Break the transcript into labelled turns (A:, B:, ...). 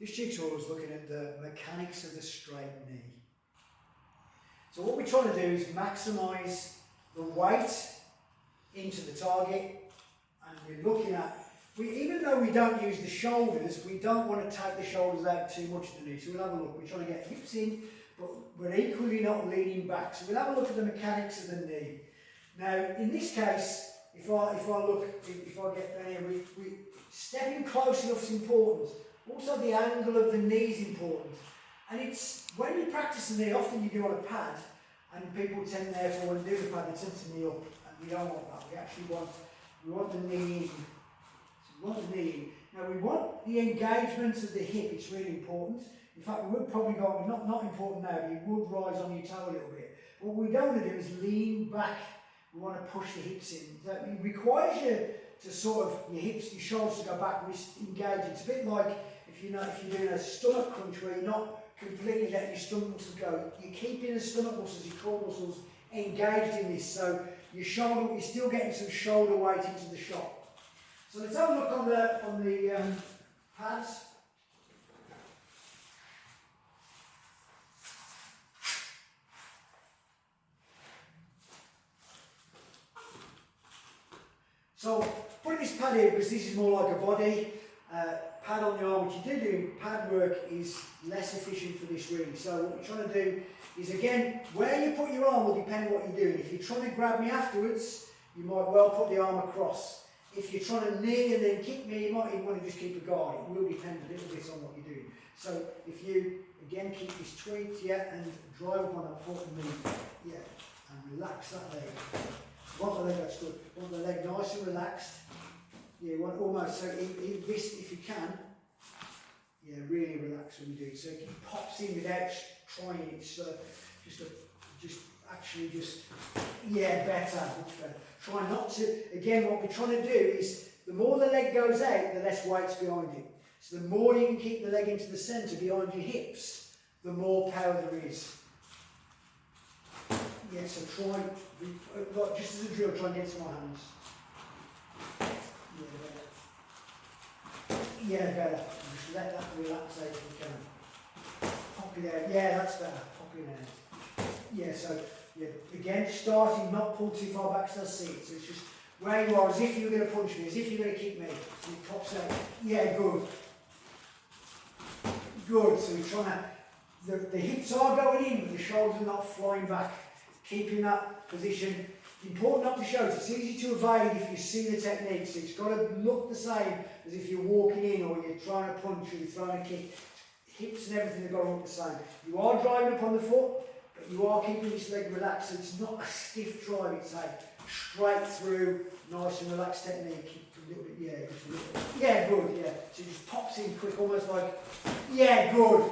A: This jigsaw is looking at the mechanics of the straight knee. So what we're trying to do is maximise the weight into the target, and we're looking at, even though we don't use the shoulders, we don't want to take the shoulders out too much of the knee. So we'll have a look. We're trying to get hips in, but we're equally not leaning back. So we'll have a look at the mechanics of the knee. Now, in this case, if I get down here, we stepping close enough is important. Also, the angle of the knee is important. And it's, when you practice the knee, often you do on a pad, and people tend, therefore, when they do the pad, they tend to knee up, and we don't want that. We actually want the knee in. So we want the knee in. Now, we want the engagement of the hip, it's really important. In fact, we would probably go, not important now, but you would rise on your toe a little bit. What we don't want to do is lean back. We want to push the hips in. That requires you to sort of, your hips, your shoulders to go back, engage. It's a bit like if you're doing a stomach crunch where you're not completely letting your stomach muscles go. You're keeping the stomach muscles, your core muscles engaged in this. So your shoulder, you're still getting some shoulder weight into the shot. So let's have a look on the pads. So putting this pad here, because this is more like a body pad on the arm, which you do pad work is less efficient for this really. So what we're trying to do is, again, where you put your arm will depend what you're doing. If you're trying to grab me afterwards, you might well put the arm across. If you're trying to knee and then kick me, you might even want to just keep a guard. It will depend a little bit on what you're doing. So if you, again, keep this tweaked, and drive up on that foot and knee, and relax that leg. Want the leg, that's good. Want the leg nice and relaxed. You want almost, so this, if you can, really relax when you do it. So it pops in without trying it. So better, much better. Try not to, again, what we're trying to do is, the more the leg goes out, the less weight's behind it. So the more you can keep the leg into the centre behind your hips, the more power there is. So try, just as a drill, try and get to my hands. Better. Just let that relax out if you can. Pop it out. That's better. Pop it out. So, again, starting, not pull too far back so I see it. So it's just where you are, as if you're going to punch me, as if you're going to kick me. And it pops out. Good. Good. So you're trying to, the hips are going in, but the shoulders are not flying back. Keeping that position. Important not to show it. It's easy to evade if you see the technique. So it's got to look the same as if you're walking in or you're trying to punch or you're throwing a kick. Hips and everything have got to look the same. You are driving up on the foot, but you are keeping this leg relaxed. So it's not a stiff drive. It's a straight through, nice and relaxed technique. Keep a little bit, just a little bit. Good, So it just pops in quick, almost like, good.